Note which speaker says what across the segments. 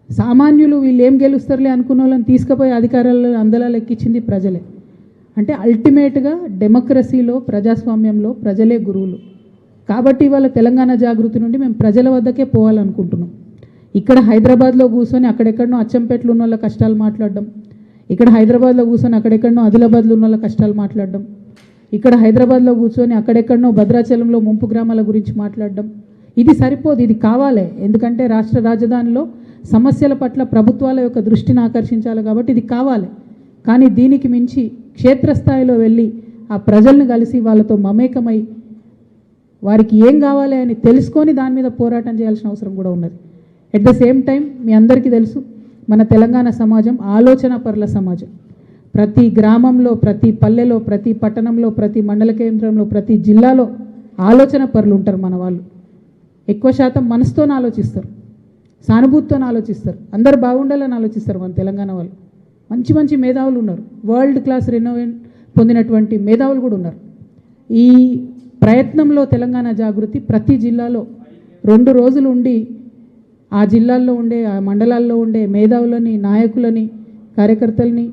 Speaker 1: సామాన్యులు వీళ్ళు ఏం గెలుస్తారులే అనుకున్న వాళ్ళని తీసుకుపోయి అధికారాలు అందలాలు ఎక్కించింది ప్రజలే. అంటే అల్టిమేట్గా డెమోక్రసీలో, ప్రజాస్వామ్యంలో ప్రజలే గురువులు. కాబట్టి ఇవాళ తెలంగాణ జాగృతి నుండి మేము ప్రజల వద్దకే పోవాలనుకుంటున్నాం. ఇక్కడ హైదరాబాద్లో కూర్చొని అక్కడెక్కడనో అచ్చంపేటలో ఉన్న వాళ్ళ కష్టాలు మాట్లాడడం, ఇక్కడ హైదరాబాద్లో కూర్చొని అక్కడెక్కడనో ఆదిలాబాద్లో ఉన్న వాళ్ళ కష్టాలు మాట్లాడడం, ఇక్కడ హైదరాబాద్లో కూర్చొని అక్కడెక్కడనో భద్రాచలంలో ముంపు గ్రామాల గురించి మాట్లాడడం ఇది సరిపోదు. ఇది కావాలి. ఎందుకంటే రాష్ట్ర రాజధానిలో సమస్యల పట్ల ప్రభుత్వాల యొక్క దృష్టిని ఆకర్షించాలి కాబట్టి ఇది కావాలి. కానీ దీనికి మించి క్షేత్రస్థాయిలో వెళ్ళి ఆ ప్రజల్ని కలిసి వాళ్ళతో మమేకమై వారికి ఏం కావాలి అని తెలుసుకొని దాని మీద పోరాటం చేయాల్సిన అవసరం కూడా ఉన్నది. ఎట్ ద సేమ్ టైం మీ అందరికీ తెలుసు, మన తెలంగాణ సమాజం ఆలోచన పరుల సమాజం. ప్రతి గ్రామంలో, ప్రతి పల్లెలో, ప్రతి పట్టణంలో, ప్రతి మండల కేంద్రంలో, ప్రతి జిల్లాలో ఆలోచన పరులు ఉంటారు మన వాళ్ళు. ఎక్కువ శాతం మనసుతోనే ఆలోచిస్తారు, సానుభూతితో ఆలోచిస్తారు, అందరు బాగుండాలని ఆలోచిస్తారు. మన తెలంగాణ వాళ్ళు మంచి మంచి మేధావులు ఉన్నారు, వరల్డ్ క్లాస్ రెనోవేషన్ పొందినటువంటి మేధావులు కూడా ఉన్నారు. ఈ ప్రయత్నంలో తెలంగాణ జాగృతి ప్రతి జిల్లాలో 2 రోజులు ఉండి ఆ జిల్లాల్లో ఉండే, ఆ మండలాల్లో ఉండే మేధావులని, నాయకులని, కార్యకర్తలని,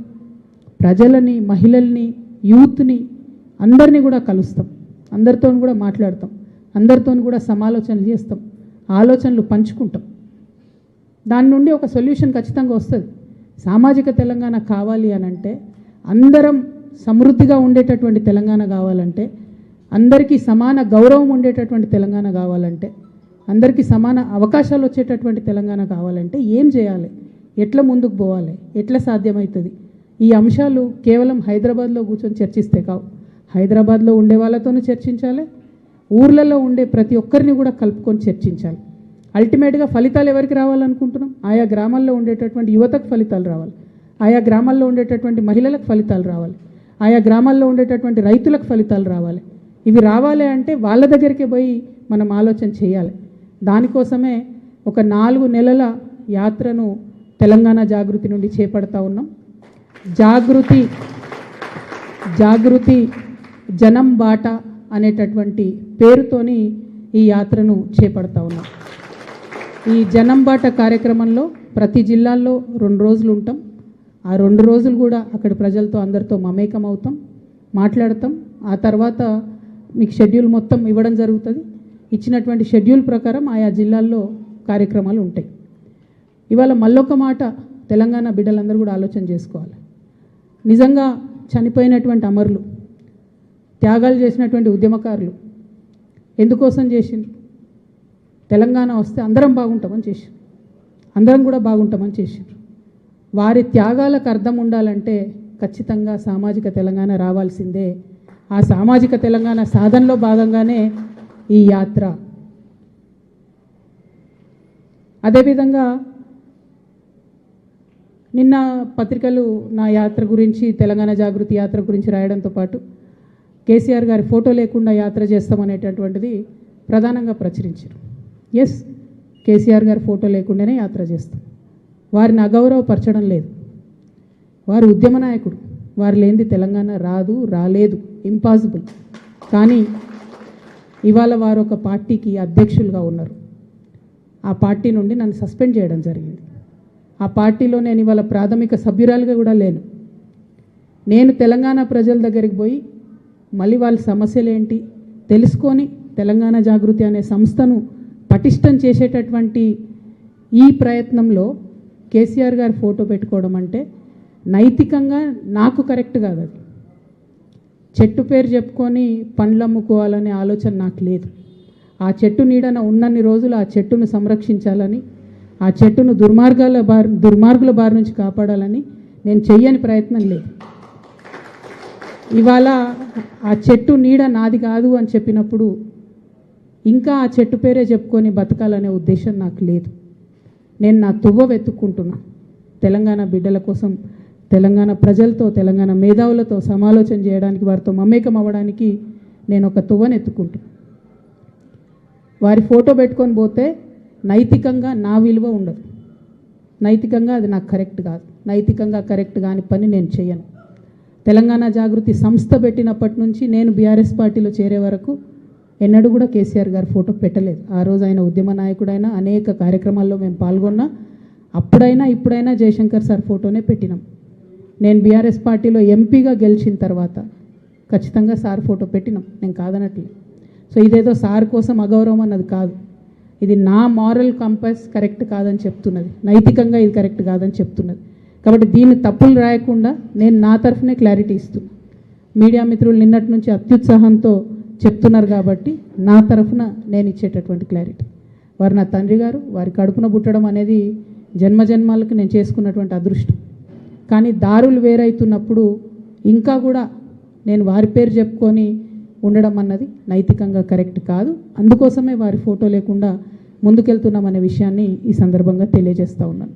Speaker 1: ప్రజలని, మహిళల్ని, యూత్ని అందరినీ కూడా కలుస్తాం, అందరితో కూడా మాట్లాడతాం, అందరితో కూడా సమాలోచనలు చేస్తాం, ఆలోచనలు పంచుకుంటాం. దాని నుండి ఒక సొల్యూషన్ ఖచ్చితంగా వస్తుంది. సామాజిక తెలంగాణ కావాలి అని అంటే, అందరం సమృద్ధిగా ఉండేటటువంటి తెలంగాణ కావాలంటే, అందరికీ సమాన గౌరవం ఉండేటటువంటి తెలంగాణ కావాలంటే, అందరికీ సమాన అవకాశాలు వచ్చేటటువంటి తెలంగాణ కావాలంటే ఏం చేయాలి, ఎట్లా ముందుకు పోవాలి, ఎట్లా సాధ్యమవుతుంది? ఈ అంశాలు కేవలం హైదరాబాద్లో కూర్చొని చర్చిస్తే కావు. హైదరాబాద్లో ఉండే వాళ్ళతోనూ చర్చించాలి, ఊర్లలో ఉండే ప్రతి ఒక్కరిని కూడా కలుపుకొని చర్చించాలి. అల్టిమేట్గా ఫలితాలు ఎవరికి రావాలనుకుంటున్నాం? ఆయా గ్రామాల్లో ఉండేటటువంటి యువతకు ఫలితాలు రావాలి, ఆయా గ్రామాల్లో ఉండేటటువంటి మహిళలకు ఫలితాలు రావాలి, ఆయా గ్రామాల్లో ఉండేటటువంటి రైతులకు ఫలితాలు రావాలి. ఇవి రావాలి అంటే వాళ్ళ దగ్గరికి పోయి మనం ఆలోచన చేయాలి. దానికోసమే ఒక 4 నెలల యాత్రను తెలంగాణ జాగృతి నుండి చేపడతా ఉన్నాం. జాగృతి జనం బాట అనేటటువంటి పేరుతోని ఈ యాత్రను చేపడతా ఉన్నాం. ఈ జనం బాట కార్యక్రమంలో ప్రతి జిల్లాల్లో 2 రోజులు ఉంటాం. ఆ 2 రోజులు కూడా అక్కడ ప్రజలతో అందరితో మమేకం అవుతాం, మాట్లాడతాం. ఆ తర్వాత మీకు షెడ్యూల్ మొత్తం ఇవ్వడం జరుగుతుంది. ఇచ్చినటువంటి షెడ్యూల్ ప్రకారం ఆయా జిల్లాల్లో కార్యక్రమాలు ఉంటాయి. ఇవాళ మళ్ళొక మాట తెలంగాణ బిడ్డలందరూ కూడా ఆలోచన చేసుకోవాలి. నిజంగా చనిపోయినటువంటి అమరులు, త్యాగాలు చేసినటువంటి ఉద్యమకారులు ఎందుకోసం చేసిండ్రు? తెలంగాణ వస్తే అందరం బాగుంటామని చేసిండ్రు, అందరం కూడా బాగుంటామని చేసిండ్రు. వారి త్యాగాలకు అర్థం ఉండాలంటే ఖచ్చితంగా సామాజిక తెలంగాణ రావాల్సిందే. ఆ సామాజిక తెలంగాణ సాధనలో భాగంగానే ఈ యాత్ర. అదేవిధంగా నిన్న పత్రికలు నా యాత్ర గురించి, తెలంగాణ జాగృతి యాత్ర గురించి రాయడంతో పాటు కేసీఆర్ గారి ఫోటో లేకుండా యాత్ర చేస్తామనేటటువంటిది ప్రధానంగా ప్రచురించారు. ఎస్, కేసీఆర్ గారి ఫోటో లేకుండానే యాత్ర చేస్తాం. వారిని అగౌరవపరచడం లేదు. వారు ఉద్యమ నాయకుడు, వారు లేనిది తెలంగాణ రాదు, రాలేదు, ఇంపాసిబుల్. కానీ ఇవాళ వారు ఒక పార్టీకి అధ్యక్షులుగా ఉన్నారు. ఆ పార్టీ నుండి నన్ను సస్పెండ్ చేయడం జరిగింది. ఆ పార్టీలో నేను ఇవాళ ప్రాథమిక సభ్యురాలుగా కూడా లేను. నేను తెలంగాణ ప్రజల దగ్గరికి పోయి మళ్ళీ వాళ్ళ సమస్యలు ఏంటి తెలుసుకొని తెలంగాణ జాగృతి అనే సంస్థను పటిష్టం చేసేటటువంటి ఈ ప్రయత్నంలో కేసీఆర్ గారి ఫోటో పెట్టుకోవడం అంటే నైతికంగా నాకు కరెక్ట్ కాదు. అది చెట్టు పేరు చెప్పుకొని పండ్లు అమ్ముకోవాలనే ఆలోచన నాకు లేదు. ఆ చెట్టు నీడన ఉన్నన్ని రోజులు ఆ చెట్టును సంరక్షించాలని, ఆ చెట్టును దుర్మార్గుల బారి నుంచి కాపాడాలని నేను చెయ్యని ప్రయత్నం లేదు. ఇవాళ ఆ చెట్టు నీడ నాది కాదు అని చెప్పినప్పుడు ఇంకా ఆ చెట్టు పేరే చెప్పుకొని బతకాలనే ఉద్దేశం నాకు లేదు. నేను నా తువ్వ వెతుక్కుంటున్నా. తెలంగాణ బిడ్డల కోసం, తెలంగాణ ప్రజలతో, తెలంగాణ మేధావులతో సమాలోచన చేయడానికి, వారితో మమేకం అవ్వడానికి నేను ఒక తువ్వను ఎత్తుకుంటున్నా. వారి ఫోటో పెట్టుకొని పోతే నైతికంగా నా విలువ ఉండదు, నైతికంగా అది నాకు కరెక్ట్ కాదు, నైతికంగా కరెక్ట్ కాని పని నేను చేయను. తెలంగాణ జాగృతి సంస్థ పెట్టినప్పటి నుంచి నేను బీఆర్ఎస్ పార్టీలో చేరే వరకు ఎన్నడూ కూడా కేసీఆర్ గారి ఫోటో పెట్టలేదు. ఆ రోజు ఆయన ఉద్యమ నాయకుడైనా, అనేక కార్యక్రమాల్లో మేము పాల్గొన్నా. అప్పుడైనా ఇప్పుడైనా జయశంకర్ సార్ ఫోటోనే పెట్టినాం. నేను బీఆర్ఎస్ పార్టీలో ఎంపీగా గెలిచిన తర్వాత ఖచ్చితంగా సార్ ఫోటో పెట్టినాం, నేను కాదనట్లేదు. సో ఇదేదో సార్ కోసం అగౌరవం అన్నది కాదు, ఇది నా మారల్ కంపాస్ కరెక్ట్ కాదని చెప్తున్నది, నైతికంగా ఇది కరెక్ట్ కాదని చెప్తున్నది. కాబట్టి దీన్ని తప్పులు రాయకుండా నేను నా తరఫునే క్లారిటీ ఇస్తున్నా. మీడియా మిత్రులు నిన్నటి నుంచి అత్యుత్సాహంతో చెప్తున్నారు కాబట్టి నా తరఫున నేను ఇచ్చేటటువంటి క్లారిటీ. వారు నా తండ్రి గారు, వారి కడుపున పుట్టడం అనేది జన్మజన్మాలకు నేను చేసుకున్నటువంటి అదృష్టం. కానీ దారులు వేరైతున్నప్పుడు ఇంకా కూడా నేను వారి పేరు చెప్పుకొని ఉండడం అన్నది నైతికంగా కరెక్ట్ కాదు. అందుకోసమే వారి ఫోటో లేకుండా ముందుకెళ్తున్నామనే విషయాన్ని ఈ సందర్భంగా తెలియజేస్తూ ఉన్నాను.